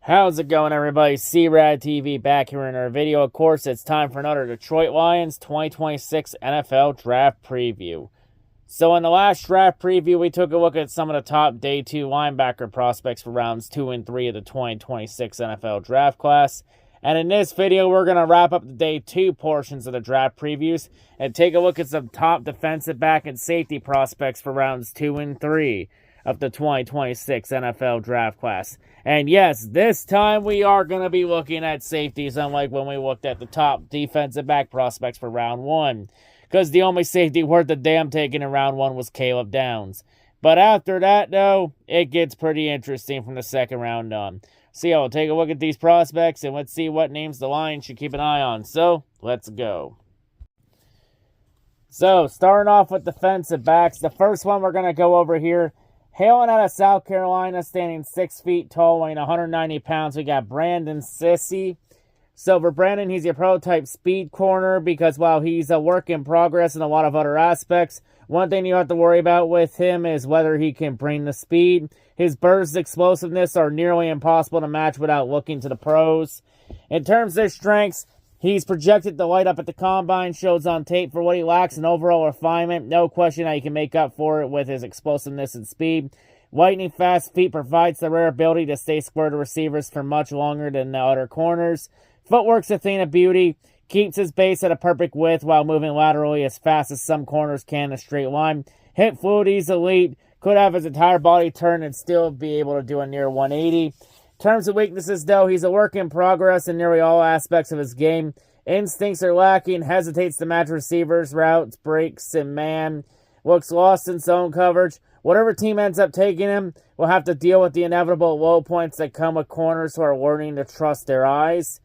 How's it going, everybody? C-RadTV back here in our video. Of course, it's time for another Detroit Lions 2026 NFL Draft Preview. So in the last draft preview, we took a look at some of the top Day 2 linebacker prospects for rounds 2 and 3 of the 2026 NFL Draft class. And in this video, we're going to wrap up the Day 2 portions of the draft previews and take a look at some top defensive back and safety prospects for rounds 2 and 3 of the 2026 NFL Draft class. And yes, this time we are going to be looking at safeties, unlike when we looked at the top defensive back prospects for round 1. Because the only safety worth a damn taken in round 1 was Caleb Downs. But after that, though, it gets pretty interesting from the second round on. So yeah, we'll take a look at these prospects and let's see what names the Lions should keep an eye on. So, let's go. So, starting off with defensive backs, the first one we're going to go over here, hailing out of South Carolina, standing 6 feet tall, weighing 190 pounds, we got Brandon Sissy. So for Brandon, he's your prototype speed corner because while he's a work in progress in a lot of other aspects, one thing you have to worry about with him is whether he can bring the speed. His burst explosiveness are nearly impossible to match without looking to the pros. In terms of his strengths, he's projected to light up at the combine, shows on tape for what he lacks in overall refinement. No question how he can make up for it with his explosiveness and speed. Lightning fast feet provides the rare ability to stay square to receivers for much longer than the other corners. Footwork's a thing of beauty, keeps his base at a perfect width while moving laterally as fast as some corners can in a straight line. Hip fluidity's elite, could have his entire body turned and still be able to do a near 180. In terms of weaknesses, though, he's a work in progress in nearly all aspects of his game. Instincts are lacking, hesitates to match receivers, routes, breaks, and man. Looks lost in zone coverage. Whatever team ends up taking him will have to deal with the inevitable low points that come with corners who are learning to trust their eyes.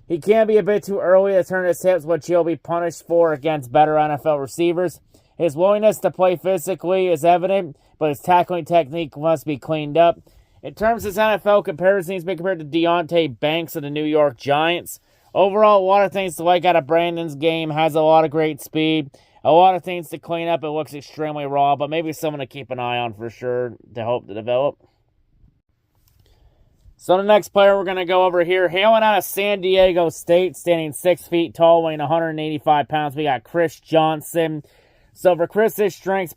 He can be a bit too early to turn his hips, which he'll be punished for against better NFL receivers. His willingness to play physically is evident, but his tackling technique must be cleaned up. In terms of his NFL comparison, he's been compared to Deonte Banks of the New York Giants. Overall, a lot of things to like out of Brandon's game. Has a lot of great speed. A lot of things to clean up. It looks extremely raw, but maybe someone to keep an eye on for sure to hope to develop. So the next player we're going to go over here, hailing out of San Diego State, standing 6 feet tall, weighing 185 pounds, we got Chris Johnson. So for Chris, his strengths,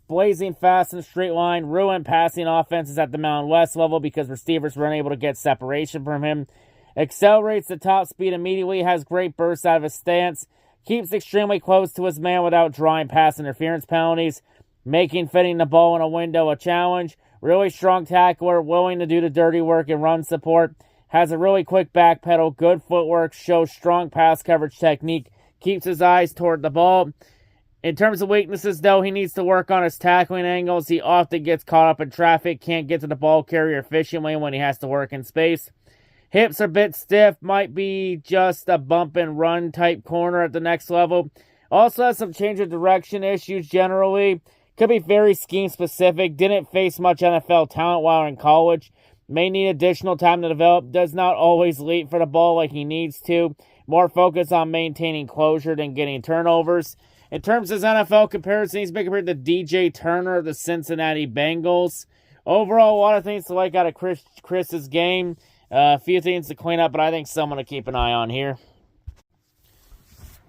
blazing fast in a straight line, ruin passing offenses at the Mountain West level because receivers were unable to get separation from him. Accelerates the top speed immediately, has great bursts out of his stance, keeps extremely close to his man without drawing pass interference penalties, making fitting the ball in a window a challenge. Really strong tackler, willing to do the dirty work and run support. Has a really quick back pedal, good footwork, shows strong pass coverage technique, keeps his eyes toward the ball. In terms of weaknesses, though, he needs to work on his tackling angles. He often gets caught up in traffic, can't get to the ball carrier efficiently when he has to work in space. Hips are a bit stiff, might be just a bump and run type corner at the next level. Also has some change of direction issues generally. Could be very scheme specific. Didn't face much NFL talent while in college. May need additional time to develop. Does not always leap for the ball like he needs to. More focus on maintaining closure than getting turnovers. In terms of his NFL comparison, he's been compared to DJ Turner of the Cincinnati Bengals. Overall, a lot of things to like out of Chris's game. A few things to clean up, but I think someone to keep an eye on here.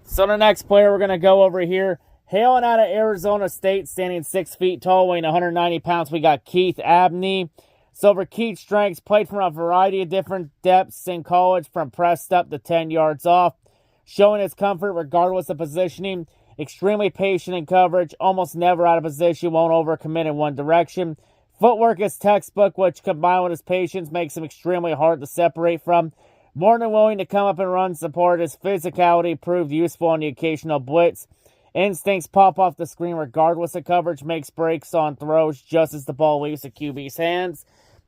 So the next player we're going to go over here, hailing out of Arizona State, standing 6 feet tall, weighing 190 pounds, we got Keith Abney. So for Keith's strengths, played from a variety of different depths in college, from pressed up to 10 yards off, showing his comfort regardless of positioning. Extremely patient in coverage, almost never out of position, won't overcommit in one direction. Footwork is textbook, which combined with his patience makes him extremely hard to separate from. More than willing to come up and run support, his physicality proved useful on the occasional blitz. Instincts pop off the screen regardless of coverage, makes breaks on throws just as the ball leaves the QB's hands.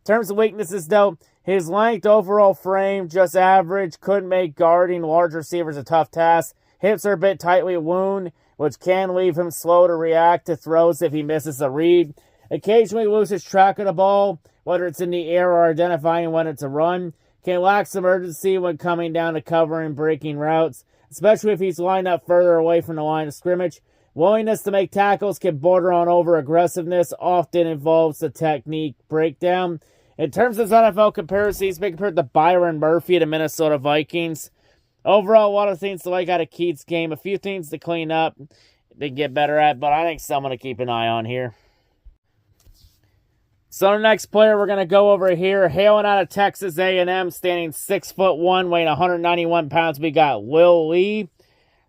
In terms of weaknesses, though, his length, overall frame, just average, couldn't make guarding large receivers a tough task. Hips are a bit tightly wound, which can leave him slow to react to throws if he misses a read. Occasionally loses track of the ball, whether it's in the air or identifying when it's a run. Can lack some urgency when coming down to cover and breaking routes, especially if he's lined up further away from the line of scrimmage. Willingness to make tackles can border on over-aggressiveness, often involves the technique breakdown. In terms of NFL comparisons, he's been compared to Byron Murphy of the Minnesota Vikings. Overall, a lot of things to like out of Keith's game. A few things to clean up, to get better at, but I think someone to keep an eye on here. So the next player we're going to go over here, hailing out of Texas A&M, standing 6'1", weighing 191 pounds, we got Will Lee.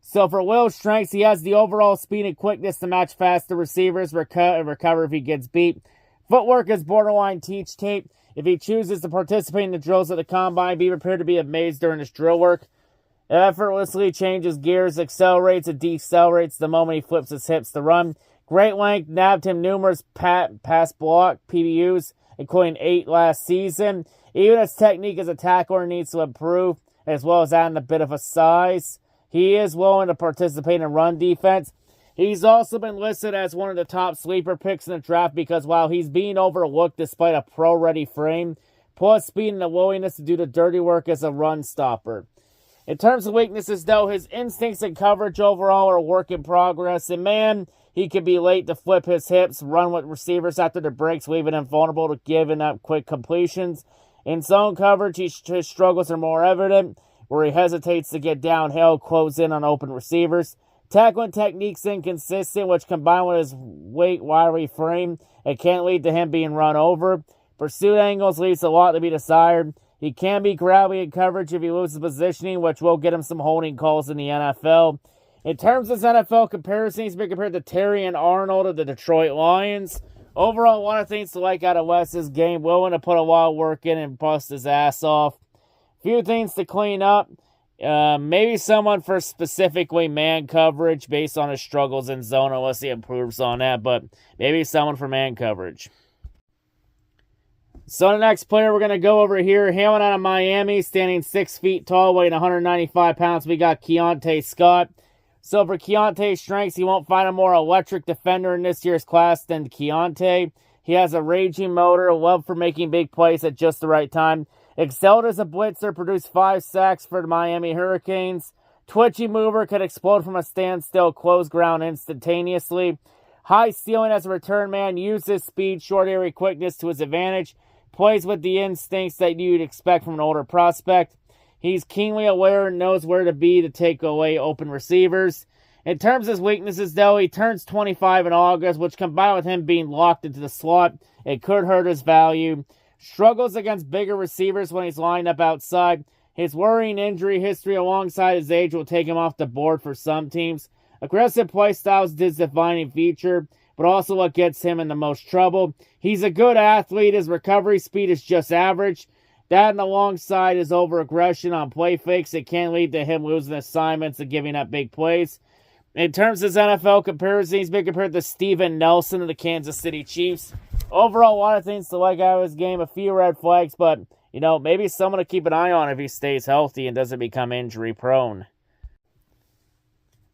So for Will's strengths, he has the overall speed and quickness to match faster receivers, recover if he gets beat. Footwork is borderline teach tape. If he chooses to participate in the drills at the combine, be prepared to be amazed during his drill work. Effortlessly changes gears, accelerates and decelerates the moment he flips his hips to run. Great length, nabbed him numerous pass block PBUs, including 8 last season. Even his technique as a tackler needs to improve, as well as adding a bit of a size. He is willing to participate in run defense. He's also been listed as one of the top sleeper picks in the draft because while he's being overlooked despite a pro-ready frame, plus speed and the willingness to do the dirty work as a run stopper. In terms of weaknesses, though, his instincts and coverage overall are a work in progress. And man, he can be late to flip his hips, run with receivers after the breaks, leaving him vulnerable to giving up quick completions. In zone coverage, his struggles are more evident, where he hesitates to get downhill, close in on open receivers. Tackling technique's inconsistent, which combined with his weight, wiry frame, it can lead to him being run over. Pursuit angles leaves a lot to be desired. He can be grabby in coverage if he loses positioning, which will get him some holding calls in the NFL. In terms of his NFL comparison, he's been compared to Terry and Arnold of the Detroit Lions. Overall, one of the things to like out of West's game, willing to put a lot of work in and bust his ass off. Few things to clean up. Maybe someone for specifically man coverage based on his struggles in zone, unless he improves on that, but maybe someone for man coverage. So the next player we're going to go over here, hailing out of Miami, standing 6 feet tall, weighing 195 pounds, we got Keontae Scott. So for Keontae's strengths, he won't find a more electric defender in this year's class than Keontae. He has a raging motor, a love for making big plays at just the right time. Excelled as a blitzer, produced 5 sacks for the Miami Hurricanes. Twitchy mover, could explode from a standstill, close ground instantaneously. High ceiling as a return man, uses speed, short area quickness to his advantage. Plays with the instincts that you'd expect from an older prospect. He's keenly aware and knows where to be to take away open receivers. In terms of his weaknesses, though, he turns 25 in August, which combined with him being locked into the slot, it could hurt his value. Struggles against bigger receivers when he's lined up outside. His worrying injury history alongside his age will take him off the board for some teams. Aggressive play style is his defining feature, but also what gets him in the most trouble. He's a good athlete. His recovery speed is just average. That and alongside his over-aggression on play fakes, it can lead to him losing assignments and giving up big plays. In terms of his NFL comparison, he's been compared to Steven Nelson of the Kansas City Chiefs. Overall, a lot of things to like out of his game, a few red flags, but, maybe someone to keep an eye on if he stays healthy and doesn't become injury-prone.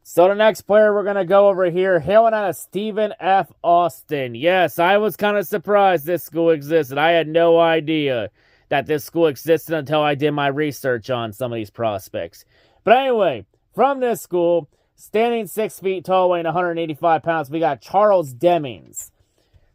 So the next player we're going to go over here, hailing out of Stephen F. Austin. Yes, I was kind of surprised this school existed. I had no idea that this school existed until I did my research on some of these prospects. But anyway, from this school, standing 6 feet tall, weighing 185 pounds, we got Charles Demings.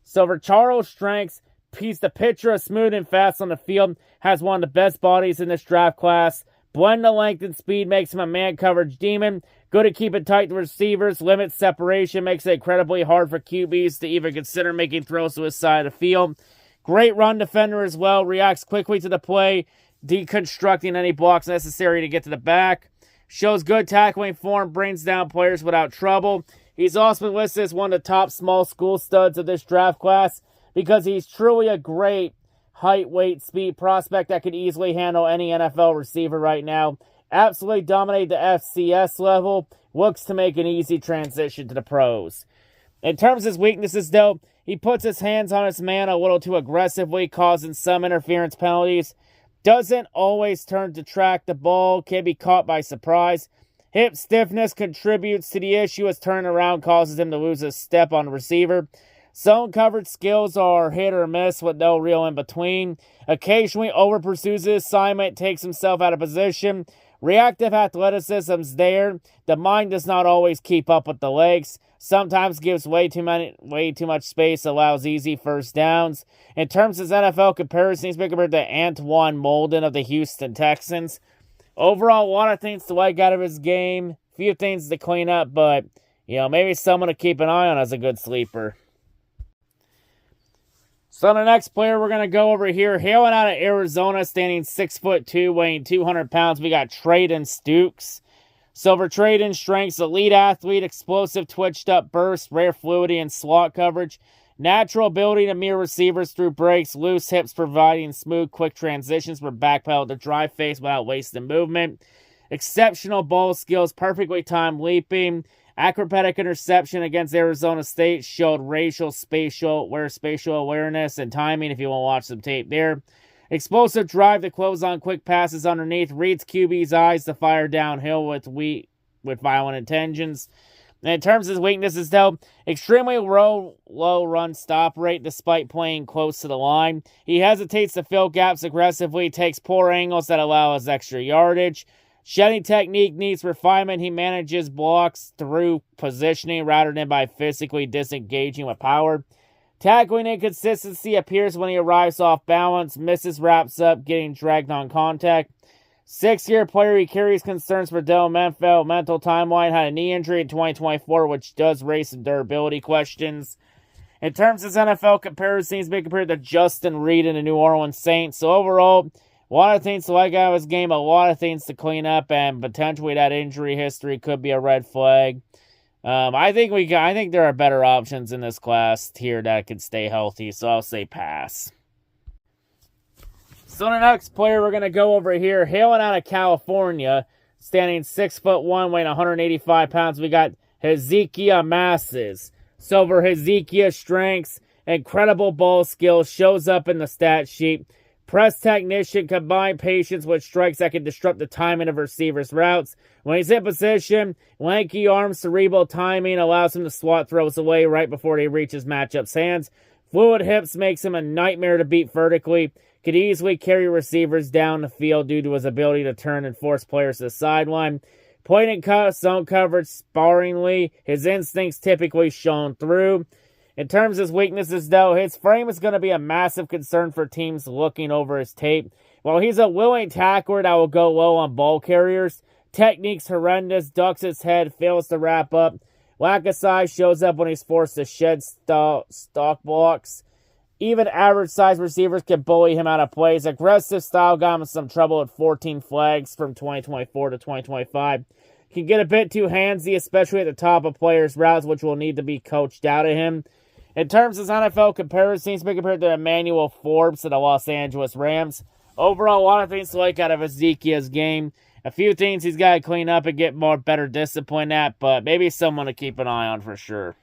So for Charles' strengths, he's the pitcher, smooth and fast on the field, has one of the best bodies in this draft class. Blend of length and speed makes him a man coverage demon. Good at keeping tight to receivers, limits separation, makes it incredibly hard for QBs to even consider making throws to his side of the field. Great run defender as well, reacts quickly to the play, deconstructing any blocks necessary to get to the back. Shows good tackling form, brings down players without trouble. He's also been listed as one of the top small school studs of this draft class because he's truly a great height, weight, speed prospect that could easily handle any NFL receiver right now. Absolutely dominate the FCS level. Looks to make an easy transition to the pros. In terms of his weaknesses, though, he puts his hands on his man a little too aggressively, causing some interference penalties. Doesn't always turn to track the ball. Can be caught by surprise. Hip stiffness contributes to the issue as turning around causes him to lose a step on the receiver. Zone coverage skills are hit or miss with no real in between. Occasionally over-pursues his assignment, takes himself out of position. Reactive athleticism's there. The mind does not always keep up with the legs. Sometimes gives way too much space, allows easy first downs. In terms of NFL comparisons, he's been compared to Antoine Molden of the Houston Texans. Overall, a lot of things to like out of his game. A few things to clean up, but, maybe someone to keep an eye on as a good sleeper. So the next player we're going to go over here, hailing out of Arizona, standing 6'2", weighing 200 pounds, we got Trayden Stukes. Silver Trayden, strengths, elite athlete, explosive twitched up burst, rare fluidity and slot coverage, natural ability to mirror receivers through breaks, loose hips providing smooth, quick transitions from backpedal to drive face without wasting movement, exceptional ball skills, perfectly timed leaping, acrobatic interception against Arizona State, showed spatial awareness and timing if you want to watch some tape there. Explosive drive to close on quick passes underneath, reads QB's eyes to fire downhill with violent intentions. And in terms of his weaknesses, though, extremely low run stop rate despite playing close to the line. He hesitates to fill gaps aggressively, takes poor angles that allow us extra yardage. Shedding technique needs refinement. He manages blocks through positioning rather than by physically disengaging with power. Tackling inconsistency appears when he arrives off balance, misses wraps up, getting dragged on contact. 6-year player, he carries concerns for mental timeline, had a knee injury in 2024, which does raise some durability questions. In terms of his NFL comparison, he's been compared to Justin Reed in the New Orleans Saints. So overall, a lot of things to like out of his game, a lot of things to clean up, and potentially that injury history could be a red flag. I think there are better options in this class here that could stay healthy, so I'll say pass. So the next player we're going to go over here, hailing out of California, standing 6'1", weighing 185 pounds, we got Hezekiah Masses. So for Hezekiah's strengths, incredible ball skills, shows up in the stat sheet. Press technician, combined patience with strikes that can disrupt the timing of receivers' routes. When he's in position, lanky arms, cerebral timing allows him to swat throws away right before he reaches matchup's hands. Fluid hips makes him a nightmare to beat vertically. Could easily carry receivers down the field due to his ability to turn and force players to the sideline. Point and zone coverage sparingly. His instincts typically shown through. In terms of his weaknesses, though, his frame is going to be a massive concern for teams looking over his tape. While he's a willing tackler that will go low on ball carriers, technique's horrendous, ducks his head, fails to wrap up. Lack of size shows up when he's forced to shed stock blocks. Even average-sized receivers can bully him out of plays. Aggressive style got him in some trouble at 14 flags from 2024 to 2025. Can get a bit too handsy, especially at the top of players' routes, which will need to be coached out of him. In terms of his NFL comparison, he's been compared to Emmanuel Forbes of the Los Angeles Rams. Overall, a lot of things to like out of Ezekiel's game. A few things he's got to clean up and get better discipline at, but maybe someone to keep an eye on for sure.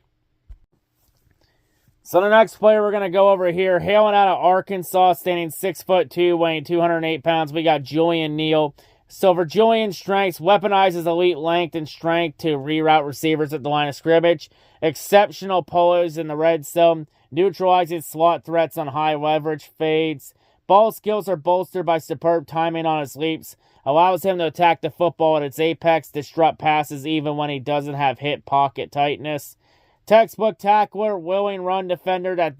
So the next player we're going to go over here, hailing out of Arkansas, standing 6'2", weighing 208 pounds, we got Julian Neal. So for Julian's strengths, weaponizes elite length and strength to reroute receivers at the line of scrimmage. Exceptional polos in the red zone. Neutralizing slot threats on high leverage fades. Ball skills are bolstered by superb timing on his leaps. Allows him to attack the football at its apex, disrupt passes even when he doesn't have hip pocket tightness. Textbook tackler, willing run defender that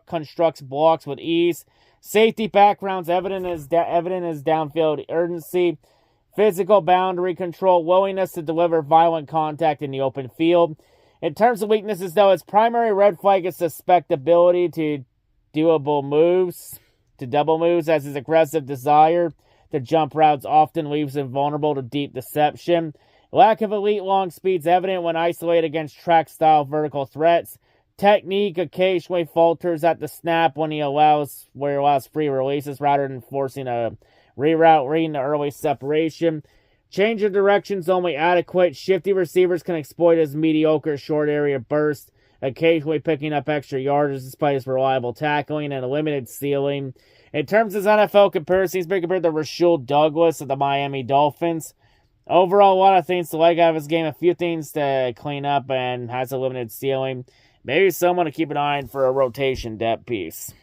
constructs blocks with ease. Safety backgrounds evident as downfield urgency. Physical boundary control, willingness to deliver violent contact in the open field. In terms of weaknesses, though, his primary red flag is susceptibility to double moves, as his aggressive desire to jump routes often leaves him vulnerable to deep deception. Lack of elite long speeds evident when isolated against track-style vertical threats. Technique occasionally falters at the snap when he allows free releases rather than forcing a reroute, reading the early separation. Change of directions only adequate. Shifty receivers can exploit his mediocre short area burst, occasionally picking up extra yards despite his reliable tackling and a limited ceiling. In terms of his NFL comparison, he's been compared to Rasul Douglas of the Miami Dolphins. Overall, a lot of things to like out of his game, a few things to clean up, and has a limited ceiling. Maybe someone to keep an eye on for a rotation depth piece.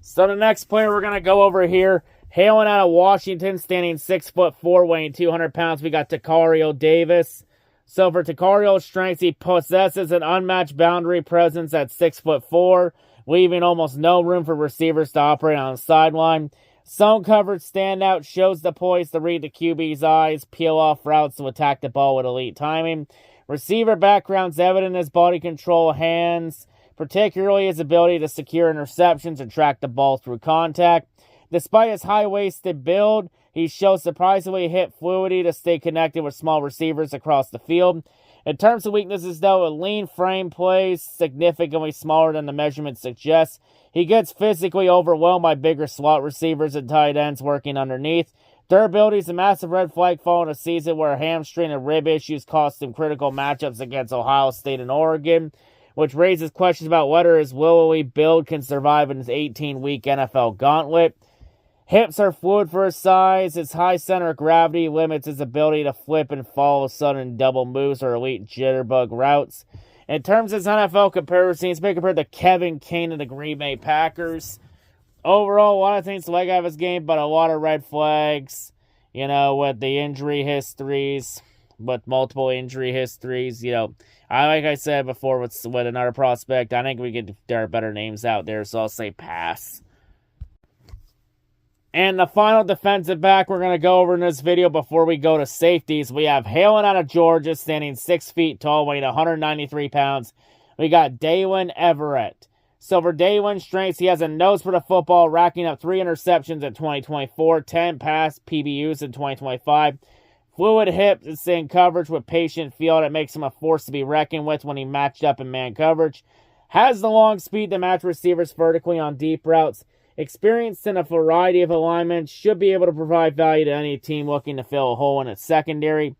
So the next player we're going to go over here, hailing out of Washington, standing 6'4", weighing 200 pounds, we got Tacario Davis. So for Tacario's strengths, he possesses an unmatched boundary presence at 6'4", leaving almost no room for receivers to operate on the sideline. Zone coverage standout, shows the poise to read the QB's eyes, peel off routes to attack the ball with elite timing. Receiver background's evident in his body control, hands, particularly his ability to secure interceptions and track the ball through contact. Despite his high-waisted build, he shows surprisingly hip fluidity to stay connected with small receivers across the field. In terms of weaknesses, though, a lean frame plays significantly smaller than the measurement suggests. He gets physically overwhelmed by bigger slot receivers and tight ends working underneath. Durability is a massive red flag following a season where hamstring and rib issues cost him critical matchups against Ohio State and Oregon, which raises questions about whether his willowy build can survive in his 18-week NFL gauntlet. Hips are fluid for his size. His high center of gravity limits his ability to flip and follow sudden double moves or elite jitterbug routes. In terms of his NFL comparison, he's been compared to Kevin King of the Green Bay Packers. Overall, a lot of things to like out of his game, but a lot of red flags, with the injury histories, with multiple injury histories. Like I said before with another prospect, I think there are better names out there, so I'll say pass. And the final defensive back we're going to go over in this video before we go to safeties, we have hailing out of Georgia, standing 6 feet tall, weighing 193 pounds. We got Daylen Everett. So for Daylen's strengths, he has a nose for the football, racking up 3 interceptions in 2024, 10 pass PBUs in 2025. Fluid hips in coverage with patient feel that makes him a force to be reckoned with when he matched up in man coverage. Has the long speed to match receivers vertically on deep routes. Experienced in a variety of alignments, should be able to provide value to any team looking to fill a hole in its secondary.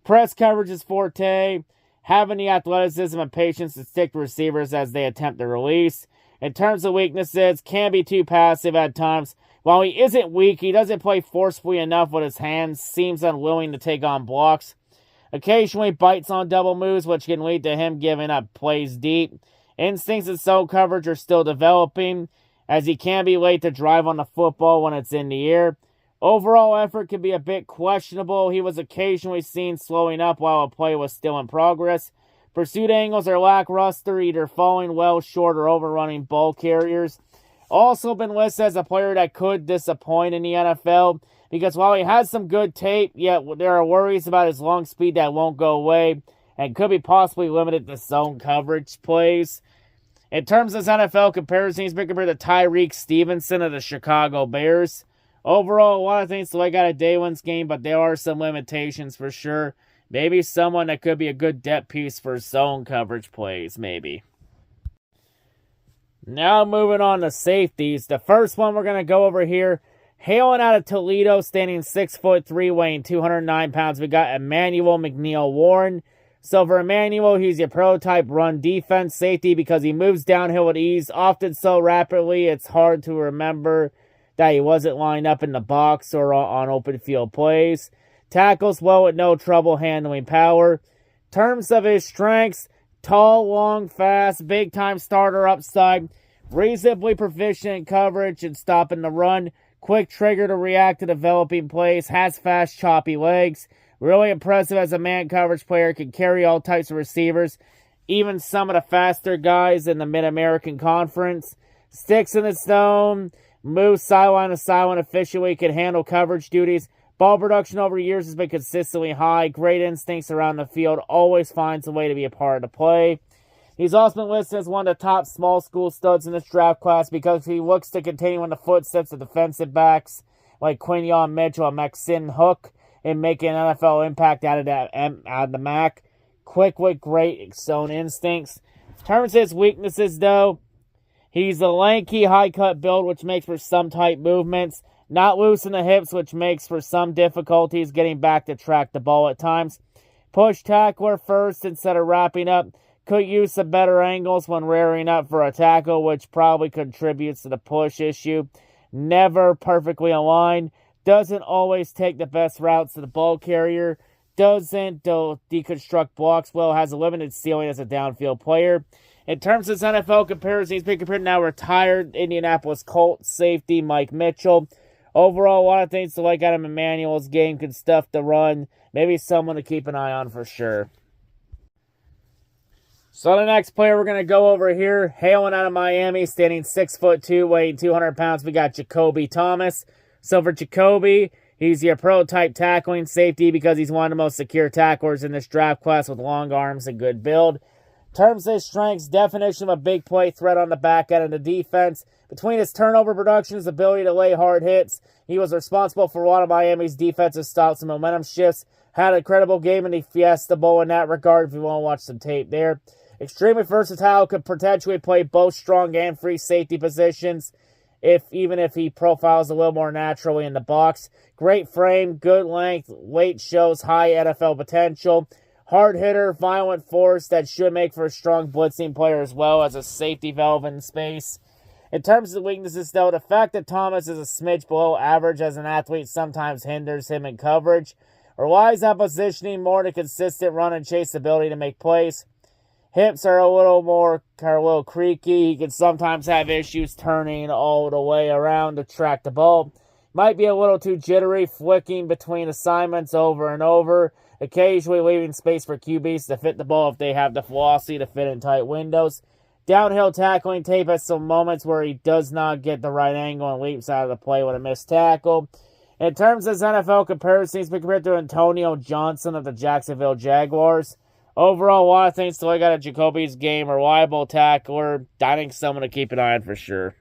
Press coverage is forte, having the athleticism and patience to stick to receivers as they attempt the release. In terms of weaknesses, can be too passive at times. While he isn't weak, he doesn't play forcefully enough with his hands, seems unwilling to take on blocks. Occasionally bites on double moves, which can lead to him giving up plays deep. Instincts and zone coverage are still developing, as he can be late to drive on the football when it's in the air. Overall effort can be a bit questionable. He was occasionally seen slowing up while a play was still in progress. Pursuit angles are lackluster, either falling well short or overrunning ball carriers. Also been listed as a player that could disappoint in the NFL, because while he has some good tape, yet there are worries about his long speed that won't go away and could be possibly limited to zone coverage plays. In terms of his NFL comparison, he's been compared to Tyreek Stevenson of the Chicago Bears. Overall, a lot of things to like out of Daylen's game, but there are some limitations for sure. Maybe someone that could be a good depth piece for zone coverage plays, maybe. Now moving on to safeties. The first one we're going to go over here, hailing out of Toledo, standing 6'3", weighing 209 pounds, we got Emmanuel McNeil-Warren. So for Emmanuel, he's your prototype run defense safety because he moves downhill with ease, often so rapidly it's hard to remember that he wasn't lined up in the box or on open field plays. Tackles well with no trouble handling power. Terms of his strengths, tall, long, fast, big-time starter upside, reasonably proficient in coverage and stopping the run, quick trigger to react to developing plays, has fast, choppy legs. Really impressive as a man coverage player, can carry all types of receivers, even some of the faster guys in the Mid-American Conference. Sticks in the zone, moves sideline to sideline efficiently, can handle coverage duties. Ball production over years has been consistently high. Great instincts around the field, always finds a way to be a part of the play. He's also been listed as one of the top small school studs in this draft class because he looks to continue in the footsteps of defensive backs like Quinyon Mitchell and Maxine Hook, and making an NFL impact out of the MAC. Quick with great zone instincts. In terms of his weaknesses, though, he's a lanky, high-cut build, which makes for some tight movements. Not loose in the hips, which makes for some difficulties getting back to track the ball at times. Push tackler first instead of wrapping up. Could use some better angles when rearing up for a tackle, which probably contributes to the push issue. Never perfectly aligned. Doesn't always take the best routes to the ball carrier. Doesn't deconstruct blocks well. Has a limited ceiling as a downfield player. In terms of his NFL comparison, he's been compared to now retired Indianapolis Colts safety Mike Mitchell. Overall, a lot of things to like out of Emmanuel's game. Can stuff the run. Maybe someone to keep an eye on for sure. So the next player we're going to go over here, hailing out of Miami, standing 6'2", weighing 200 pounds, we got Jacoby Thomas. So for Jacoby, he's your prototype tackling safety because he's one of the most secure tacklers in this draft class with long arms and good build. In terms of his strengths, definition of a big play threat on the back end of the defense. Between his turnover production, his ability to lay hard hits, he was responsible for one of Miami's defensive stops and momentum shifts. Had a credible game in the Fiesta Bowl in that regard if you want to watch some tape there. Extremely versatile, could potentially play both strong and free safety positions, even if he profiles a little more naturally in the box. Great frame, good length, weight shows high NFL potential. Hard hitter, violent force that should make for a strong blitzing player as well as a safety valve in space. In terms of the weaknesses, though, the fact that Thomas is a smidge below average as an athlete sometimes hinders him in coverage. Relies on positioning more to consistent run and chase ability to make plays. Hips are a little creaky. He can sometimes have issues turning all the way around to track the ball. Might be a little too jittery, flicking between assignments over and over, occasionally leaving space for QBs to fit the ball if they have the velocity to fit in tight windows. Downhill tackling tape has some moments where he does not get the right angle and leaps out of the play with a missed tackle. In terms of his NFL comparisons, he's been compared to Antonio Johnson of the Jacksonville Jaguars. Overall, a lot of things to look at Jacoby's game. Reliable tackler. I think someone to keep an eye on for sure.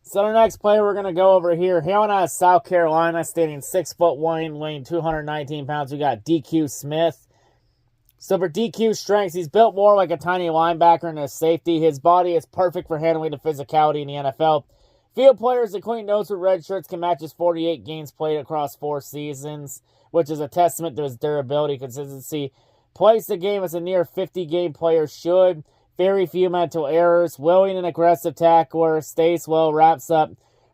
So the next player we're going to go over here, hailing out of South Carolina, standing 6'1", weighing 219 pounds, we got DQ Smith. So for DQ's strengths, he's built more like a tiny linebacker than a safety. His body is perfect for handling the physicality in the NFL. Field players, including those with red shirts, can match his 48 games played across 4 seasons, which is a testament to his durability, consistency. Plays the game as a near 50-game player should. Very few mental errors. Willing and aggressive tackler. Stays well, wraps up.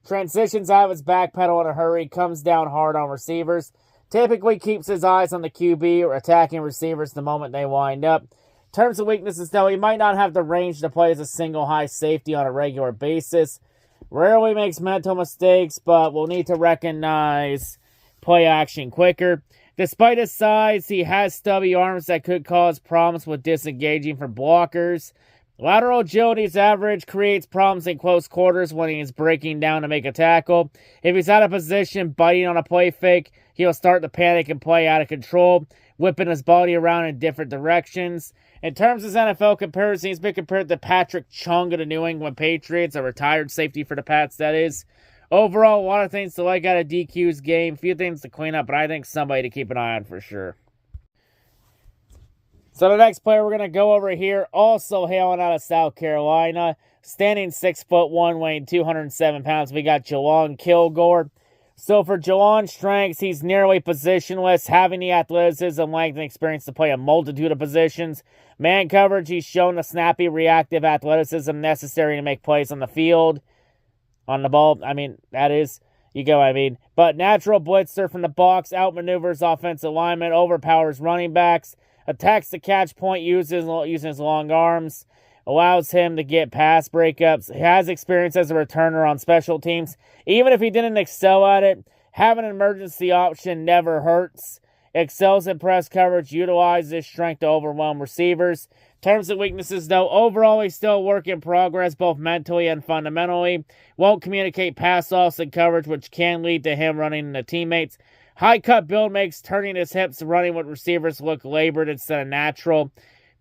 Transitions out of his back pedal in a hurry. Comes down hard on receivers. Typically keeps his eyes on the QB or attacking receivers the moment they wind up. In terms of weaknesses, though, he might not have the range to play as a single high safety on a regular basis. Rarely makes mental mistakes, but will need to recognize play action quicker. Despite his size, he has stubby arms that could cause problems with disengaging from blockers. Lateral agility is average, creates problems in close quarters when he is breaking down to make a tackle. If he's out of position, biting on a play fake, he'll start to panic and play out of control, whipping his body around in different directions. In terms of his NFL comparison, he's been compared to Patrick Chung of the New England Patriots, a retired safety for the Pats, that is. Overall, a lot of things to like out of DQ's game. A few things to clean up, but I think somebody to keep an eye on for sure. So the next player we're going to go over here, also hailing out of South Carolina, standing 6'1", weighing 207 pounds, we got Jelon Kilgore. So for Jelon's strengths, he's nearly positionless, having the athleticism, length, and experience to play a multitude of positions. Man coverage, he's shown the snappy, reactive athleticism necessary to make plays on the field. On the ball, that is, you go, But natural blitzer from the box, outmaneuvers offensive linemen, overpowers running backs, attacks the catch point using his long arms, allows him to get pass breakups, has experience as a returner on special teams. Even if he didn't excel at it, having an emergency option never hurts. Excels in press coverage, utilizes his strength to overwhelm receivers. In terms of weaknesses, though, overall he's still a work in progress, both mentally and fundamentally. Won't communicate pass-offs and coverage, which can lead to him running into teammates. High-cut build makes turning his hips running with receivers look labored instead of natural.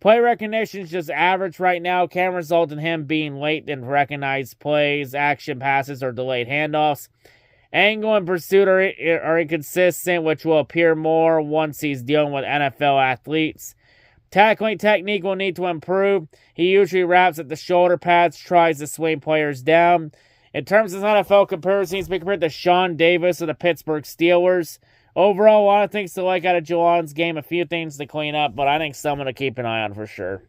Play recognition is just average right now. Can result in him being late in recognized plays, action passes, or delayed handoffs. Angle and pursuit are inconsistent, which will appear more once he's dealing with NFL athletes. Tackling technique will need to improve. He usually wraps at the shoulder pads, tries to swing players down. In terms of his NFL comparison, he's been compared to Sean Davis of the Pittsburgh Steelers. Overall, a lot of things to like out of Jelon's game, a few things to clean up, but I think someone to keep an eye on for sure.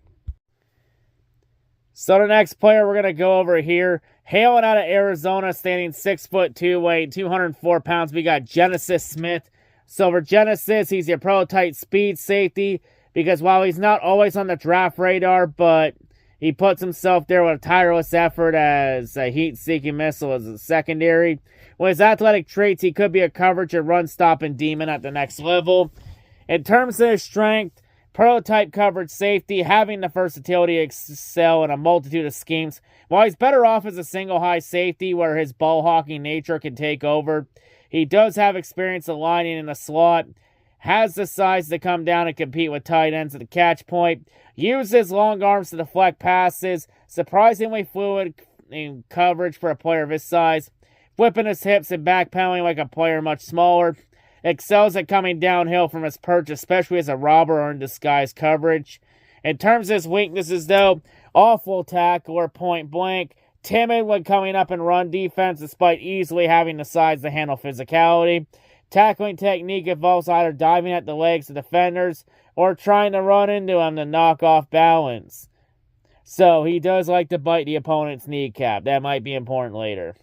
So the next player we're going to go over here, hailing out of Arizona, standing 6'2", weighing 204 pounds, we got Genesis Smith. So for Genesis, he's your prototype speed safety, because while he's not always on the draft radar, but he puts himself there with a tireless effort as a heat-seeking missile as a secondary. With his athletic traits, he could be a coverage and run-stopping demon at the next level. In terms of his strength, Prototype coverage safety, having the versatility to excel in a multitude of schemes. While he's better off as a single high safety where his ball hawking nature can take over, he does have experience aligning in the slot, has the size to come down and compete with tight ends at the catch point, uses long arms to deflect passes, surprisingly fluid in coverage for a player of his size, flipping his hips and backpedaling like a player much smaller, excels at coming downhill from his perch, especially as a robber or in disguise coverage. In terms of his weaknesses, though, awful tackle or point blank, timid when coming up in run defense despite easily having the size to handle physicality. Tackling technique involves either diving at the legs of defenders or trying to run into them to knock off balance. So he does like to bite the opponent's kneecap. That might be important later.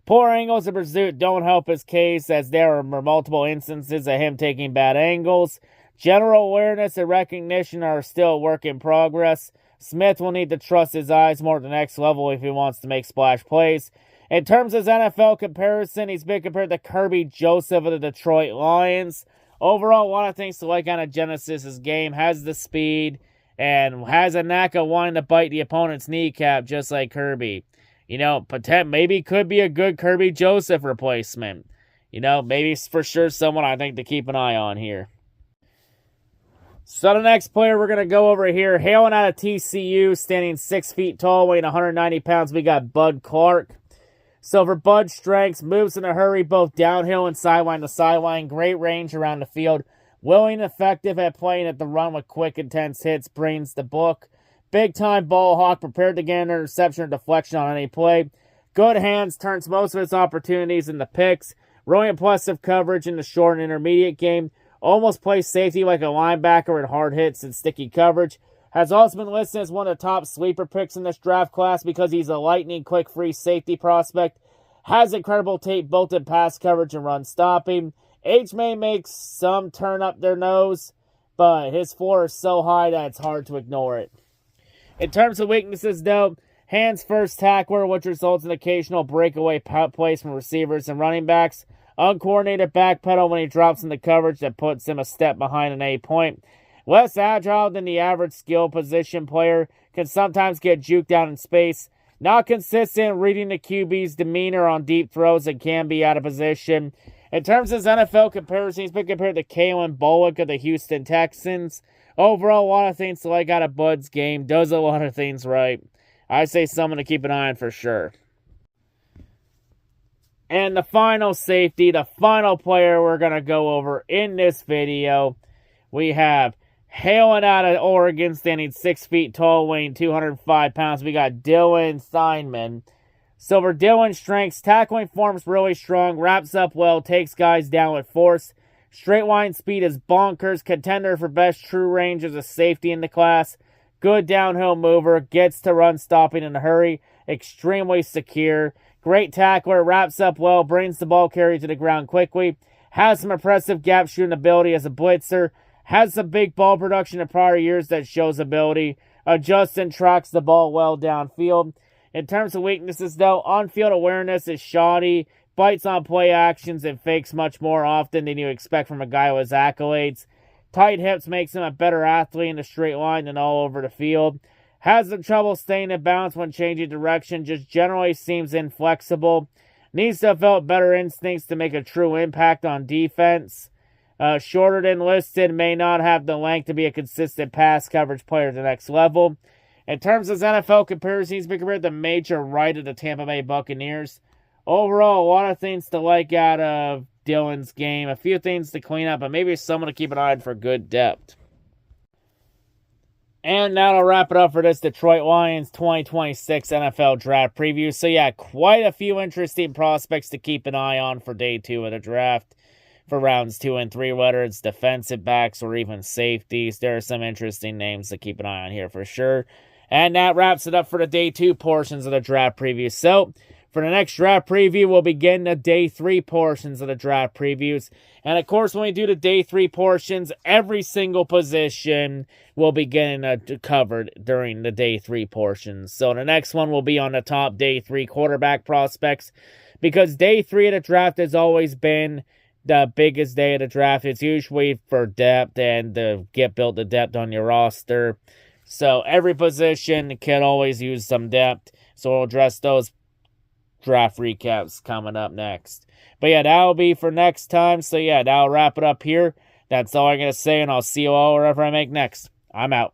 Poor angles in pursuit don't help his case, as there are multiple instances of him taking bad angles. General awareness and recognition are still a work in progress. Smith will need to trust his eyes more at the next level if he wants to make splash plays. In terms of his NFL comparison, he's been compared to Kirby Joseph of the Detroit Lions. Overall, one of the things to like on a Genesis' game, has the speed and has a knack of wanting to bite the opponent's kneecap just like Kirby. You know, maybe could be a good Kirby Joseph replacement. You know, maybe for sure someone I think to keep an eye on here. So the next player we're going to go over here, hailing out of TCU, standing 6 feet tall, weighing 190 pounds, we got Bud Clark. So for Bud's strengths, moves in a hurry both downhill and sideline to sideline, great range around the field, willing and effective at playing at the run with quick, intense hits, brings the book. Big-time ball hawk, prepared to get an interception or deflection on any play. Good hands, turns most of his opportunities into picks. Really impressive coverage in the short and intermediate game. Almost plays safety like a linebacker in hard hits and sticky coverage. Has also been listed as one of the top sleeper picks in this draft class because he's a lightning quick free safety prospect. Has incredible tape both in pass coverage and run stopping. Age may make some turn up their nose, but his floor is so high that it's hard to ignore it. In terms of weaknesses, though, hands first tackler, which results in occasional breakaway plays from receivers and running backs. Uncoordinated backpedal when he drops into coverage that puts him a step behind an A-point. Less agile than the average skill position player. Can sometimes get juked out in space. Not consistent reading the QB's demeanor on deep throws and can be out of position. In terms of his NFL comparison, he's been compared to Kalen Bullock of the Houston Texans. Overall, a lot of things to like out of Bud's game. Does a lot of things right. I say someone to keep an eye on for sure. And the final safety, the final player we're going to go over in this video, we have hailing out of Oregon, standing 6 feet tall, weighing 205 pounds. We got Dylan Steinman. So for Dylan's strengths, tackling form's really strong, wraps up well, takes guys down with force. Straight line speed is bonkers. Contender for best true range as a safety in the class. Good downhill mover. Gets to run stopping in a hurry. Extremely secure. Great tackler. Wraps up well. Brings the ball carrier to the ground quickly. Has some impressive gap shooting ability as a blitzer. Has some big ball production in prior years that shows ability. Adjusts and tracks the ball well downfield. In terms of weaknesses, though, on-field awareness is shoddy. Bites on play actions and fakes much more often than you expect from a guy with accolades. Tight hips makes him a better athlete in the straight line than all over the field. Has some trouble staying in balance when changing direction. Just generally seems inflexible. Needs to develop better instincts to make a true impact on defense. Shorter than listed, may not have the length to be a consistent pass coverage player at the next level. In terms of his NFL comparison, he's been compared to Major Wright of the Tampa Bay Buccaneers. Overall, a lot of things to like out of Dylan's game. A few things to clean up, but maybe someone to keep an eye on for good depth. And that'll wrap it up for this Detroit Lions 2026 NFL Draft Preview. So yeah, quite a few interesting prospects to keep an eye on for day 2 of the draft. For rounds 2 and 3, whether it's defensive backs or even safeties, there are some interesting names to keep an eye on here for sure. And that wraps it up for the day 2 portions of the draft preview. So, for the next draft preview, we'll begin the day 3 portions of the draft previews. And of course, when we do the day 3 portions, every single position will be getting covered during the day 3 portions. So the next one will be on the top day 3 quarterback prospects. Because day 3 of the draft has always been the biggest day of the draft. It's usually for depth and to get built to depth on your roster. So every position can always use some depth. So we'll address those draft recaps coming up next. But yeah, that'll be for next time. So yeah, that'll wrap it up here. That's all I'm going to say, and I'll see you all wherever I make next. I'm out.